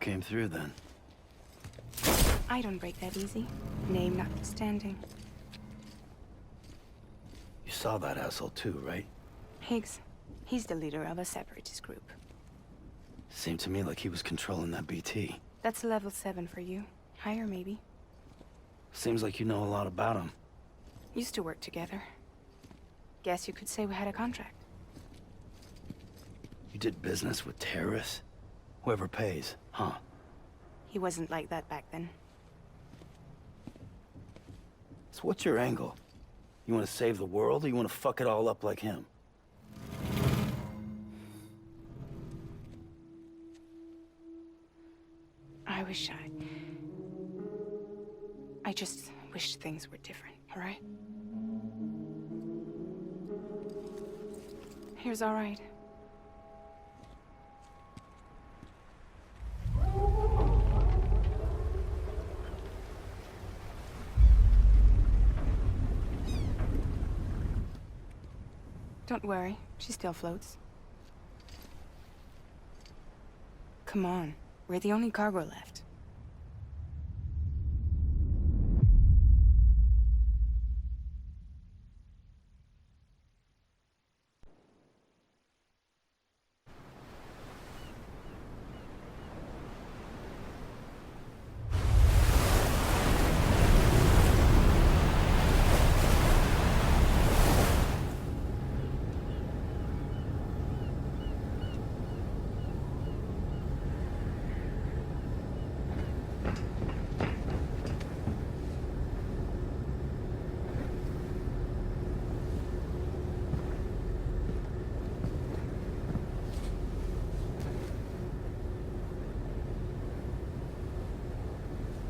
came through then. I don't break that easy. Name notwithstanding. You saw that asshole too, right? Higgs. He's the leader of a separatist group. Seemed to me like he was controlling that BT. That's level 7 for you. Higher, maybe. Seems like you know a lot about him. Used to work together. Guess you could say we had a contract. You did business with terrorists? Whoever pays, huh? He wasn't like that back then. So what's your angle? You want to save the world, or you want to fuck it all up like him? I just wish things were different, all right? Here's all right. Don't worry, she still floats. Come on, we're the only cargo left.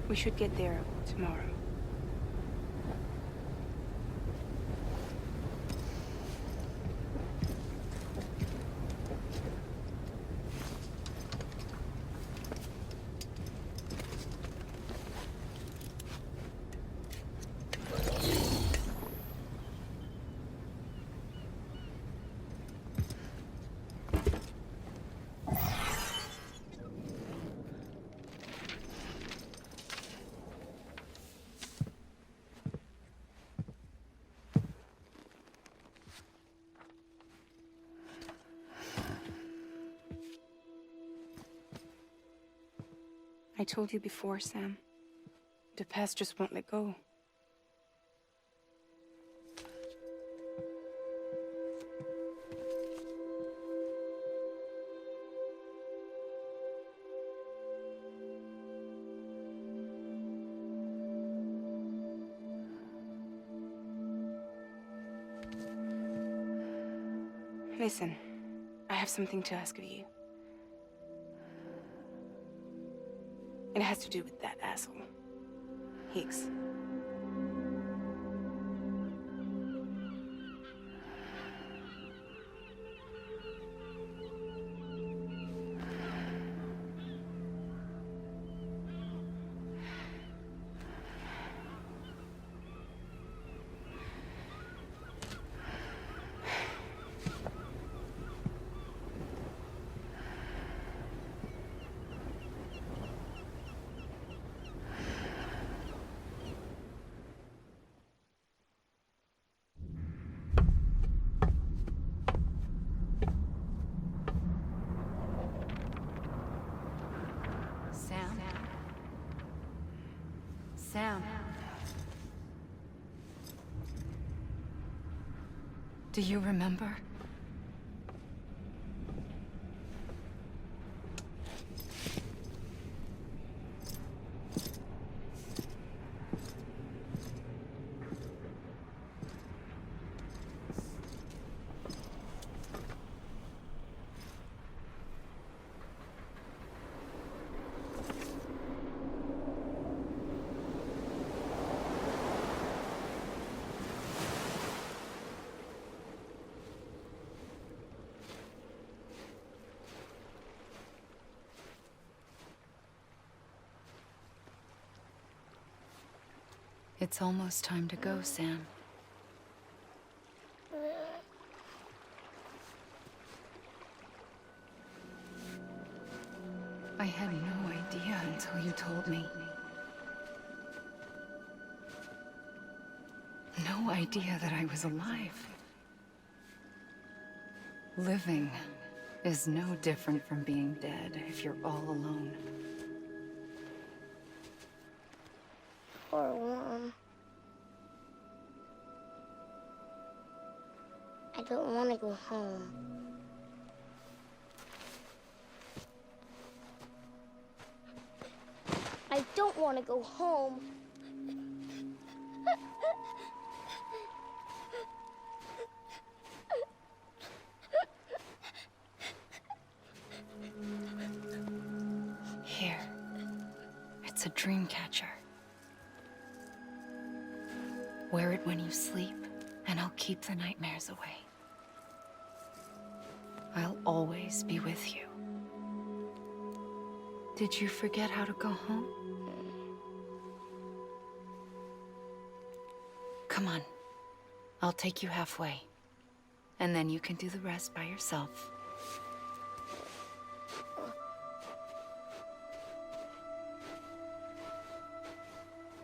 We should get there tomorrow. I told you before, Sam. The past just won't let go. Listen, I have something to ask of you. It has to do with that asshole, Higgs. Sam. Do you remember? It's almost time to go, Sam. I had no idea until you told me. No idea that I was alive. Living is no different from being dead if you're all alone. Poor Mom. I don't want to go home. I don't want to go home. Here. It's a dream catcher. Wear it when you sleep, and I'll keep the nightmares away. I'll always be with you. Did you forget how to go home? Come on. I'll take you halfway. And then you can do the rest by yourself.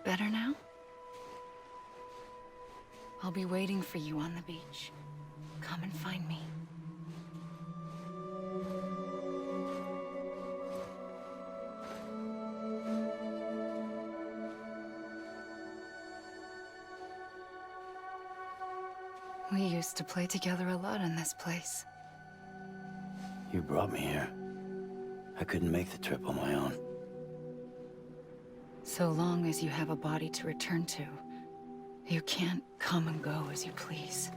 Better now? I'll be waiting for you on the beach. Come and find me. We used to play together a lot in this place. You brought me here. I couldn't make the trip on my own. So long as you have a body to return to, you can't come and go as you please.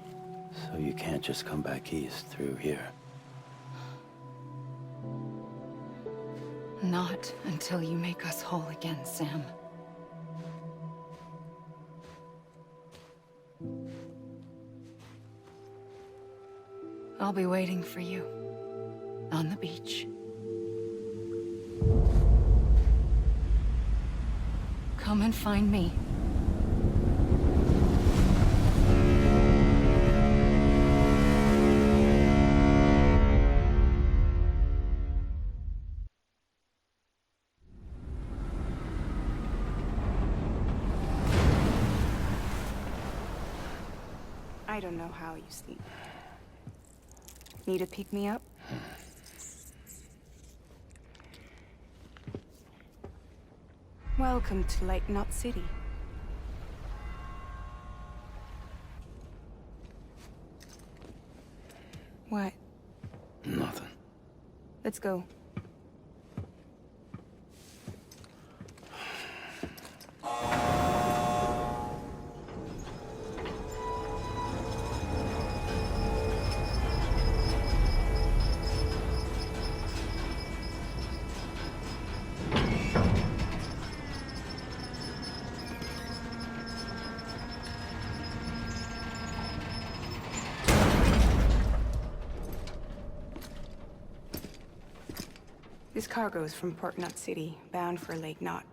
So you can't just come back east through here. Not until you make us whole again, Sam. I'll be waiting for you on the beach. Come and find me. I don't know how you sleep. Need to pick me up? Welcome to Lake Knot City. What? Nothing. Let's go. This cargo is from Port Knot City, bound for Lake Knot.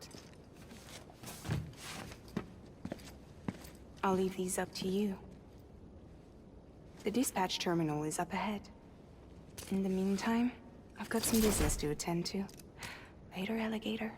I'll leave these up to you. The dispatch terminal is up ahead. In the meantime, I've got some business to attend to. Later, alligator.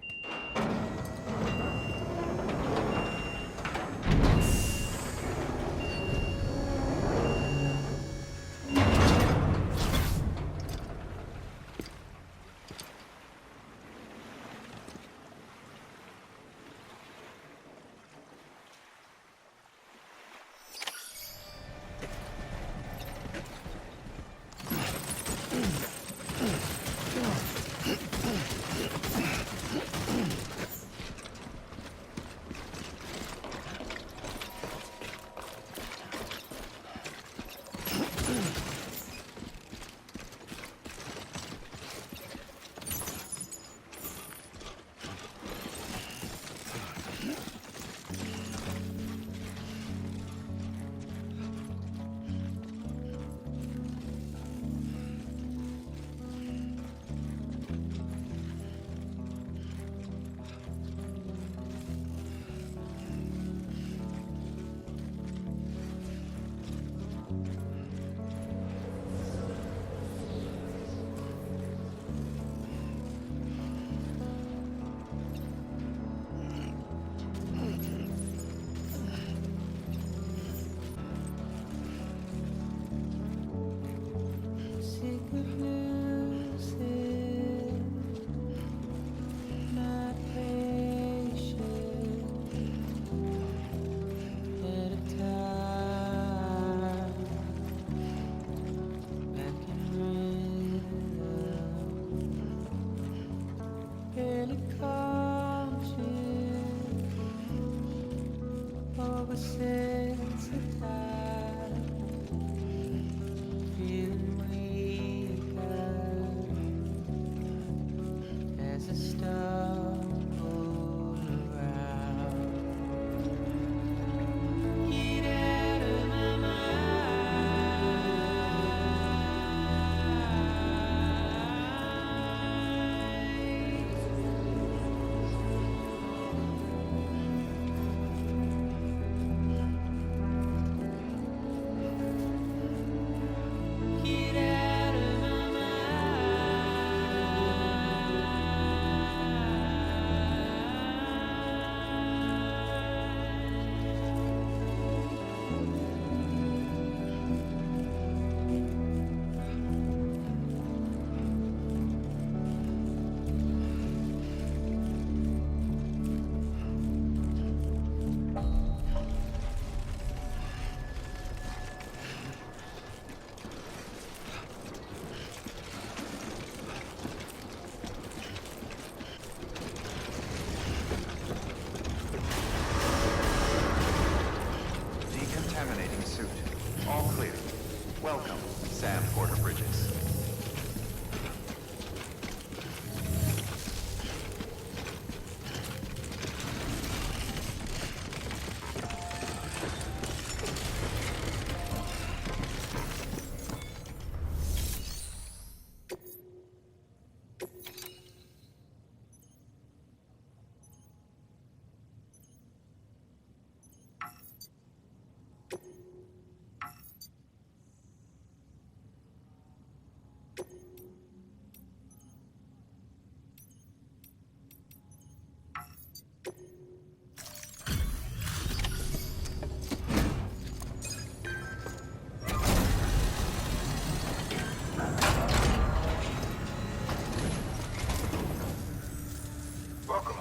Sam Porter Bridges.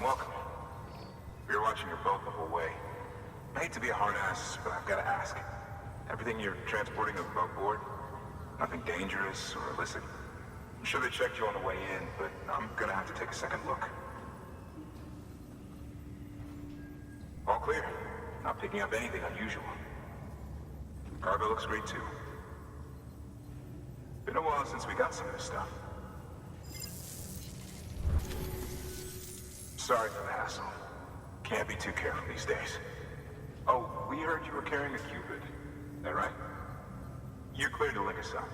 Welcome. You're watching your boat the whole way. I hate to be a hard ass, but I've got to ask. Everything you're transporting above board? Nothing dangerous or illicit? I'm sure they checked you on the way in, but I'm gonna have to take a second look. All clear. Not picking up anything unusual. Cargo looks great too. Been a while since we got some of this stuff. Sorry for the hassle. Can't be too careful these days. Oh, we heard you were carrying a Cupid. That right? You're clear to link us up.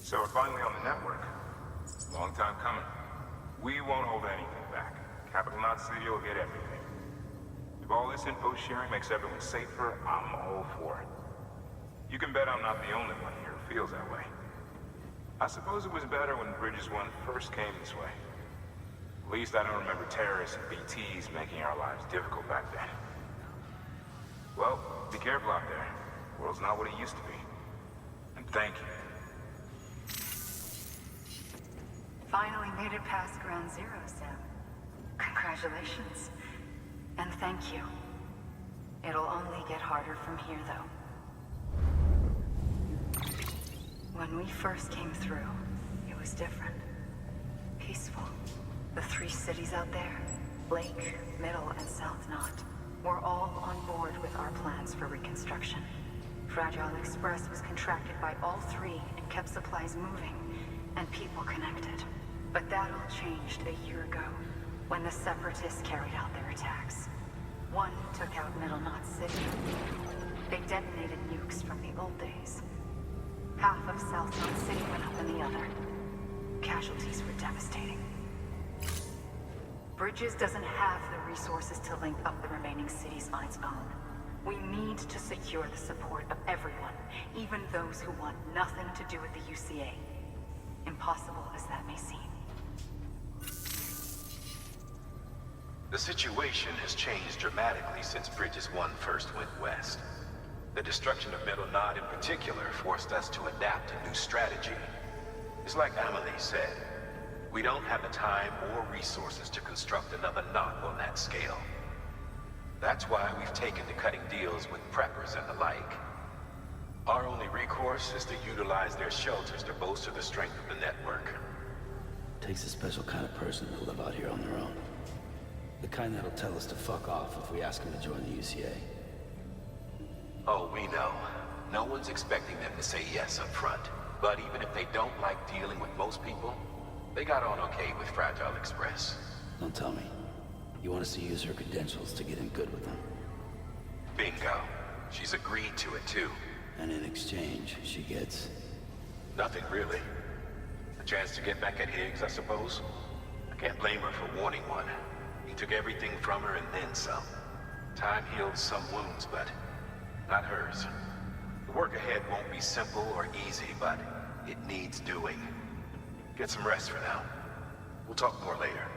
So we're finally on the network. Long time coming. We won't hold anything back. Capital Knot City will get everything. If all this info sharing makes everyone safer, I'm all for it. You can bet I'm not the only one here who feels that way. I suppose it was better when Bridges 1 first came this way. At least I don't remember terrorists and BTs making our lives difficult back then. Well, be careful out there. The world's not what it used to be. And thank you. Finally made it past Ground Zero, Sam. Congratulations. And thank you. It'll only get harder from here, though. When we first came through, it was different. Peaceful. The 3 cities out there, Lake, Middle, and South Knot, were all on board with our plans for reconstruction. Fragile Express was contracted by all 3 and kept supplies moving, and people connected. But that all changed a year ago, when the Separatists carried out their attacks. One took out Middle Knot City. They detonated nukes from the old days. Half of South Knot City went up in the other. Casualties were devastating. Bridges doesn't have the resources to link up the remaining cities on its own. We need to secure the support of everyone, even those who want nothing to do with the UCA. Impossible as that may seem. The situation has changed dramatically since Bridges 1 first went west. The destruction of Middle Knot in particular forced us to adapt a new strategy. It's like Amelie said, we don't have the time or resources to construct another knot on that scale. That's why we've taken to cutting deals with preppers and the like. Our only recourse is to utilize their shelters to bolster the strength of the network. Takes a special kind of person to live out here on their own. The kind that'll tell us to fuck off if we ask them to join the UCA. Oh, we know. No one's expecting them to say yes up front. But even if they don't like dealing with most people, they got on okay with Fragile Express. Don't tell me. You want us to use her credentials to get in good with them? Bingo. She's agreed to it too. And in exchange, she gets... Nothing really. A chance to get back at Higgs, I suppose. I can't blame her for wanting one. He took everything from her and then some. Time heals some wounds, but not hers. The work ahead won't be simple or easy, but it needs doing. Get some rest for now. We'll talk more later.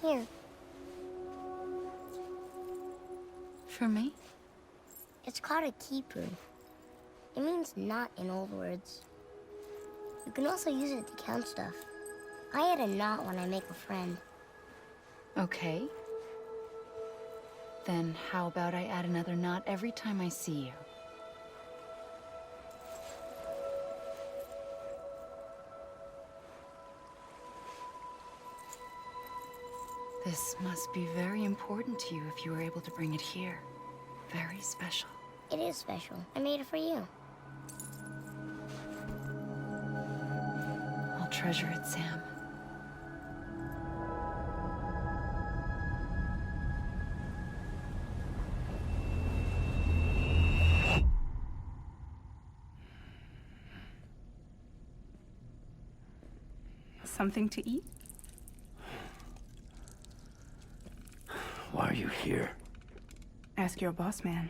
Here. For me? It's called a keeper. It means knot in old words. You can also use it to count stuff. I add a knot when I make a friend. Okay. Then how about I add another knot every time I see you? This must be very important to you if you were able to bring it here. Very special. It is special. I made it for you. I'll treasure it, Sam. Something to eat? Why are you here? Ask your boss man.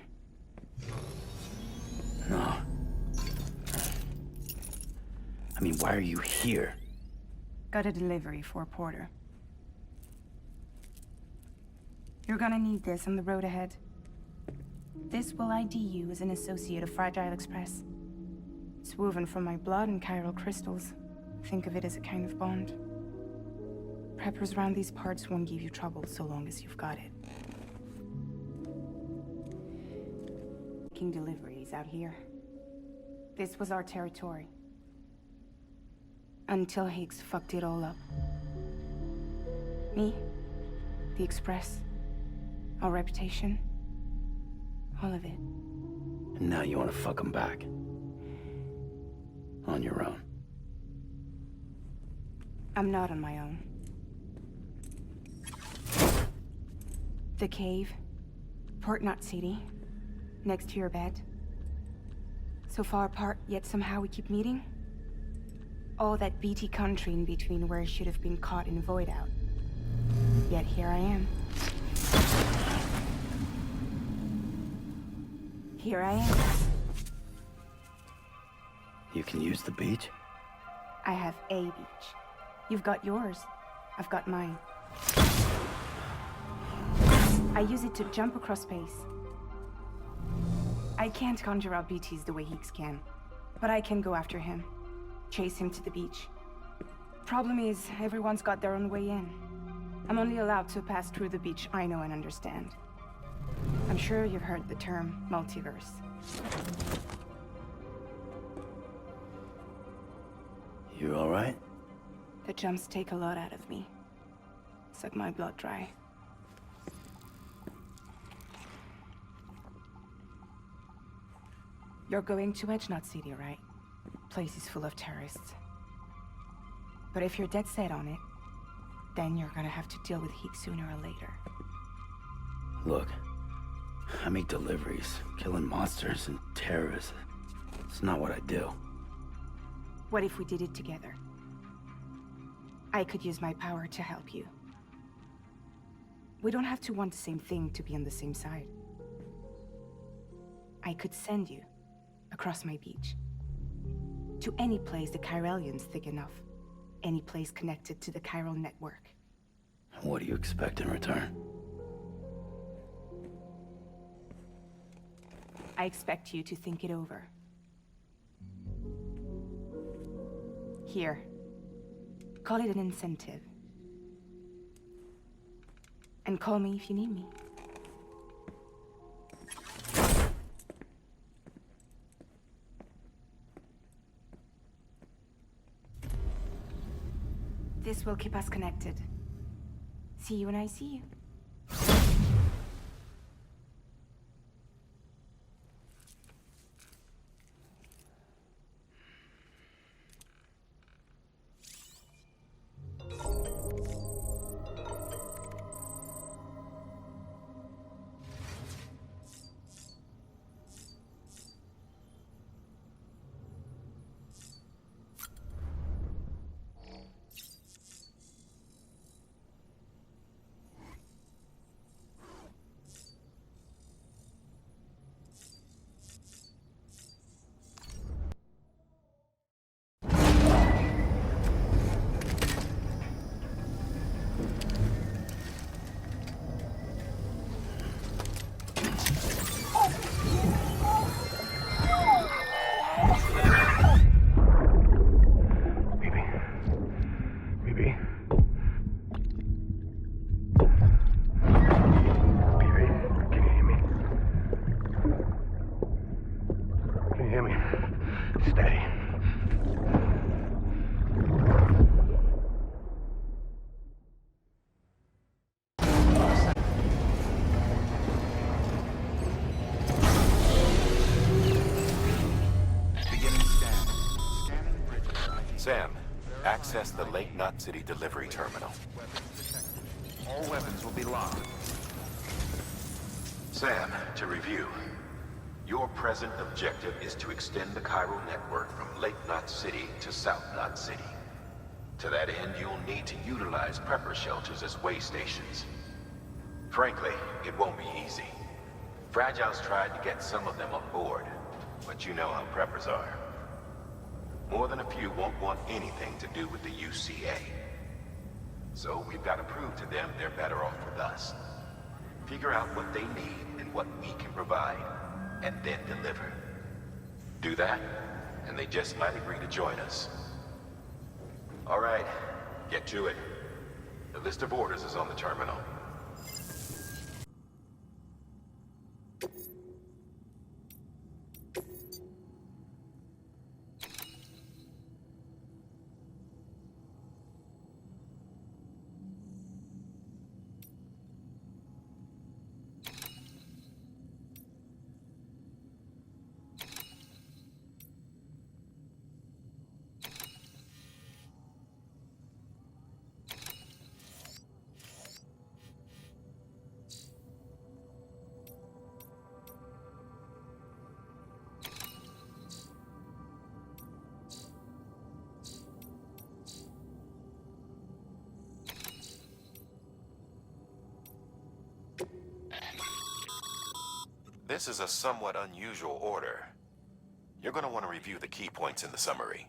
No. I mean, why are you here? Got a delivery for a porter. You're gonna need this on the road ahead. This will ID you as an associate of Fragile Express. It's woven from my blood and chiral crystals. Think of it as a kind of bond. Preppers around these parts won't give you trouble so long as you've got it. Making deliveries out here. This was our territory. Until Higgs fucked it all up. Me, the Express, our reputation, all of it. And now you want to fuck them back. On your own. I'm not on my own. The cave, Port Knot City, next to your bed. So far apart, yet somehow we keep meeting. All that BT country in between where I should have been caught in void out. Yet here I am. Here I am. You can use the beach? I have a beach. You've got yours. I've got mine. I use it to jump across space. I can't conjure out BTs the way Higgs can, but I can go after him. Chase him to the beach. Problem is, everyone's got their own way in. I'm only allowed to pass through the beach I know and understand. I'm sure you've heard the term multiverse. You all right? The jumps take a lot out of me. Suck my blood dry. You're going to Knot City, right? Place is full of terrorists. But if you're dead set on it, then you're gonna have to deal with Higgs sooner or later. Look, I make deliveries, killing monsters and terrorists. It's not what I do. What if we did it together? I could use my power to help you. We don't have to want the same thing to be on the same side. I could send you across my beach. To any place the Chiralian's thick enough. Any place connected to the chiral network. What do you expect in return? I expect you to think it over. Here. Call it an incentive. And call me if you need me. This will keep us connected. See you when I see you. Sam, access the Lake Knot City delivery terminal. All weapons will be locked. Sam, to review. Your present objective is to extend the Cairo network from Lake Knot City to South Knot City. To that end, you'll need to utilize prepper shelters as way stations. Frankly, it won't be easy. Fragile's tried to get some of them on board, but you know how preppers are. More than a few won't want anything to do with the UCA. So we've got to prove to them they're better off with us. Figure out what they need and what we can provide, and then deliver. Do that, and they just might agree to join us. All right, get to it. The list of orders is on the terminal. This is a somewhat unusual order. You're going to want to review the key points in the summary.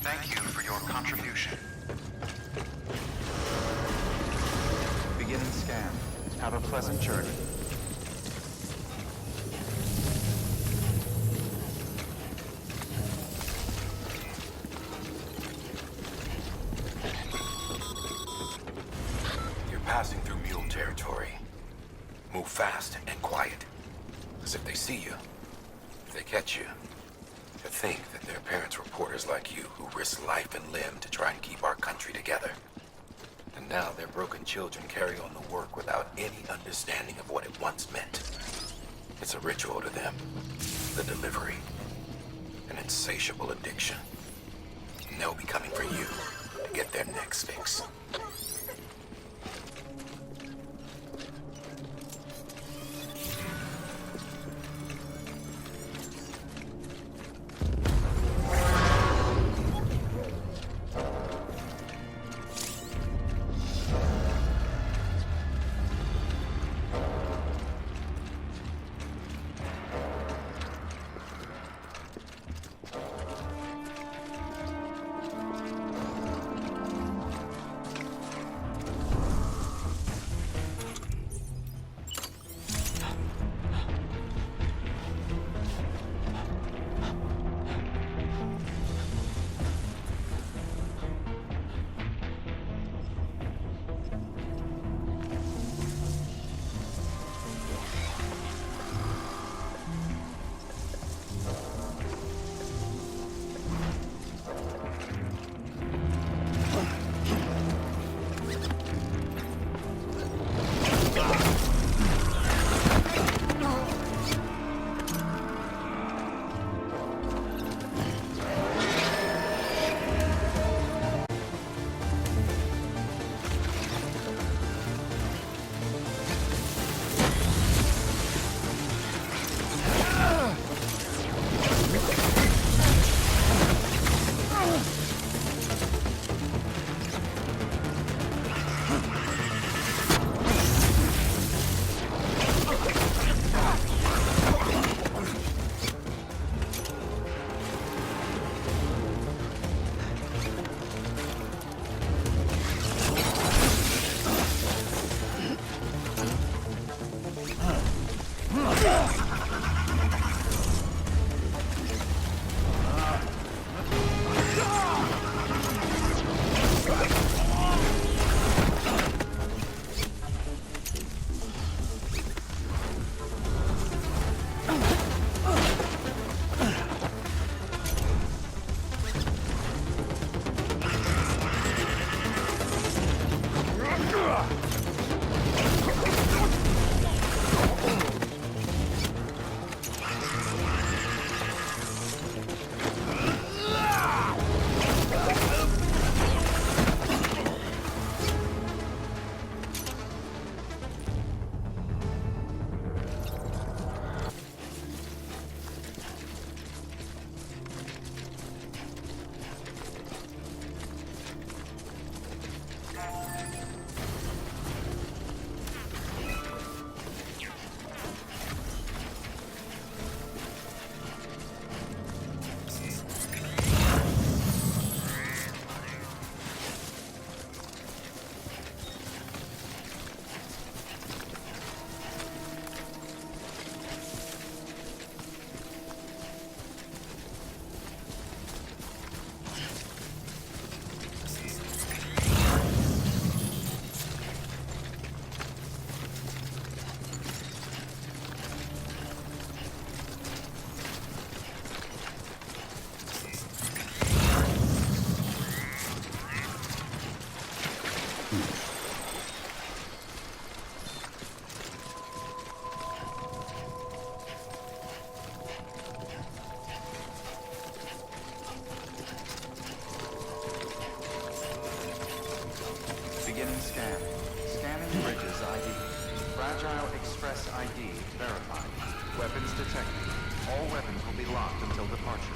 Thank you for your contribution. Beginning scan. Have a pleasant journey. You're passing through mule territory. Move fast and quiet. As if they see you. If they catch you. To think that their parents were reporters like you who risked life and limb to try and keep our country together. And now their broken children carry on the work without any understanding of what it once meant. It's a ritual to them. The delivery. An insatiable addiction. And they'll be coming for you to get their next fix. All weapons will be locked until departure.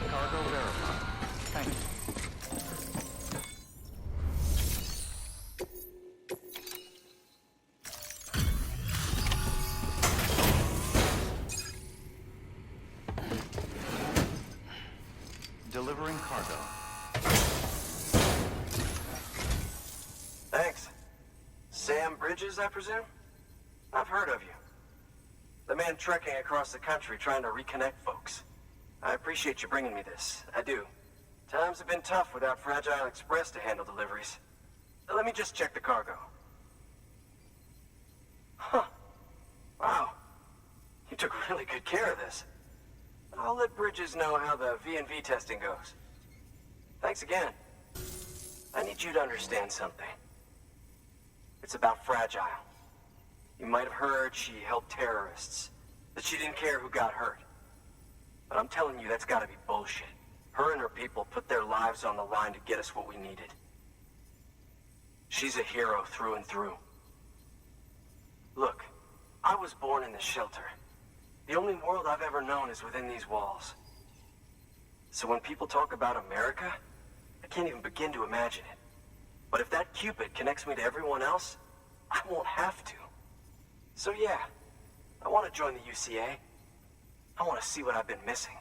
Cargo verified. Thank you. Delivering cargo. Thanks. Sam Bridges, I presume? I've heard of you. The man trekking across the country trying to reconnect folks. I appreciate you bringing me this. I do. Times have been tough without Fragile Express to handle deliveries. Let me just check the cargo. Huh. Wow. You took really good care of this. I'll let Bridges know how the V&V testing goes. Thanks again. I need you to understand something. It's about Fragile. You might have heard she helped terrorists, that she didn't care who got hurt. But I'm telling you, that's gotta be bullshit. Her and her people put their lives on the line to get us what we needed. She's a hero through and through. Look, I was born in this shelter. The only world I've ever known is within these walls. So when people talk about America, I can't even begin to imagine it. But if that Cupid connects me to everyone else, I won't have to. So yeah, I want to join the UCA. I want to see what I've been missing.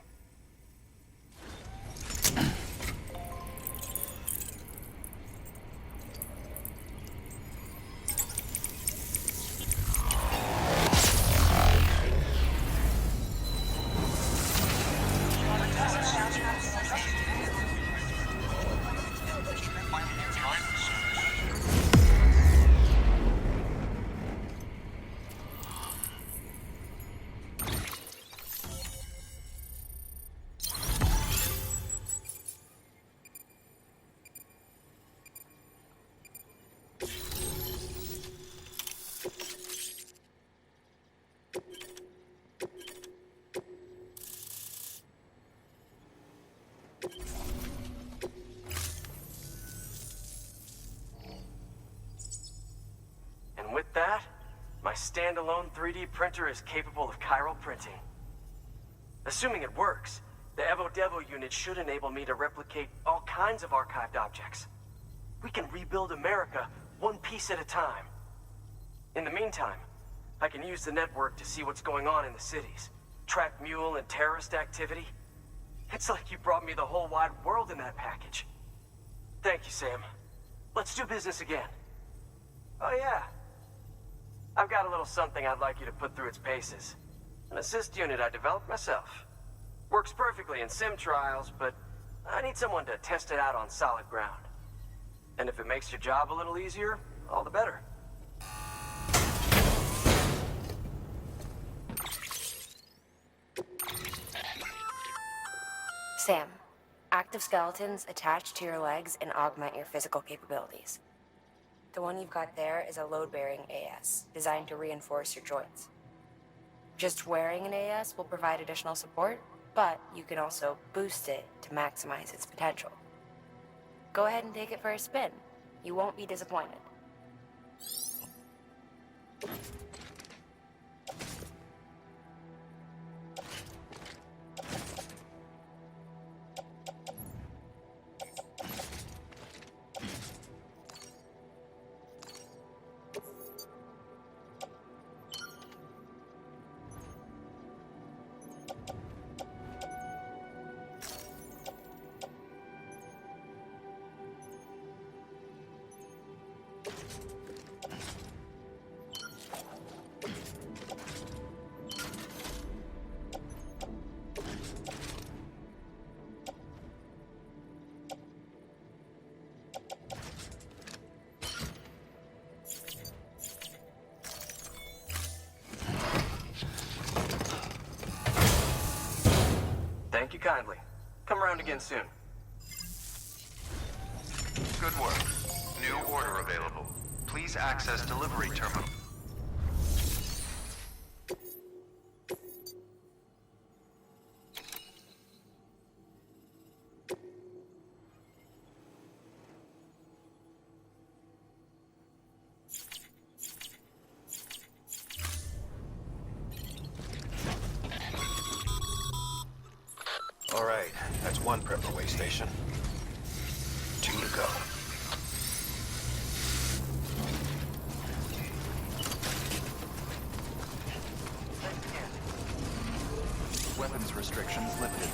And with that, my standalone 3D printer is capable of chiral printing. Assuming it works, the Evo Devo unit should enable me to replicate all kinds of archived objects. We can rebuild America one piece at a time. In the meantime, I can use the network to see what's going on in the cities, track mule and terrorist activity. It's like you brought me the whole wide world in that package. Thank you, Sam. Let's do business again. Oh yeah. I've got a little something I'd like you to put through its paces. An assist unit I developed myself. Works perfectly in sim trials, but I need someone to test it out on solid ground. And if it makes your job a little easier, all the better. Sam, active skeletons attach to your legs and augment your physical capabilities. The one you've got there is a load-bearing AS, designed to reinforce your joints. Just wearing an AS will provide additional support, but you can also boost it to maximize its potential. Go ahead and take it for a spin. You won't be disappointed. Thank you kindly. Come around again soon. Good work. New order available. Please access delivery terminal. All right, that's one prepper way station. 2 to go. Weapons restrictions lifted.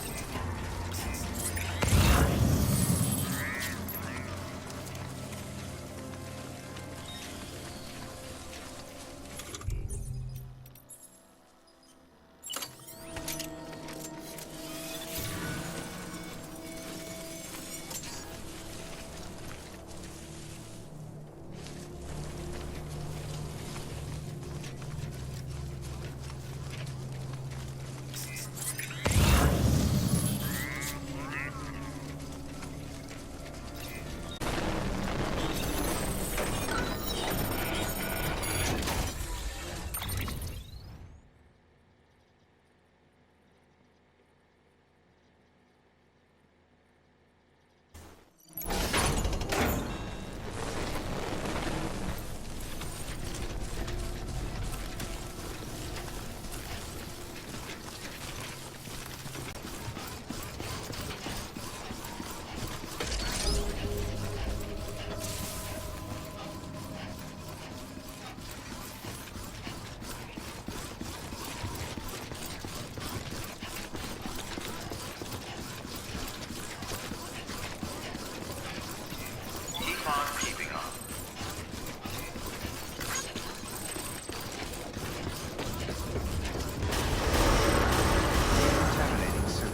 Contaminating suit.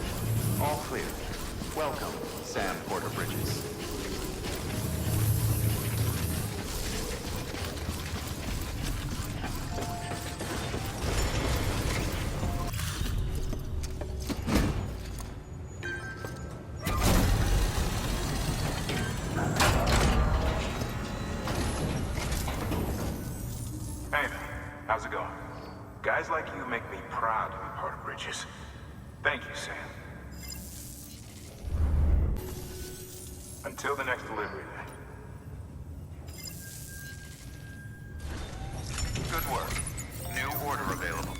All clear. Welcome, Sam Porter Bridges. Hey man, how's it going? Guys like you make me proud to be part of Bridges. Thank you, Sam. Until the next delivery, then. Good work. New order available.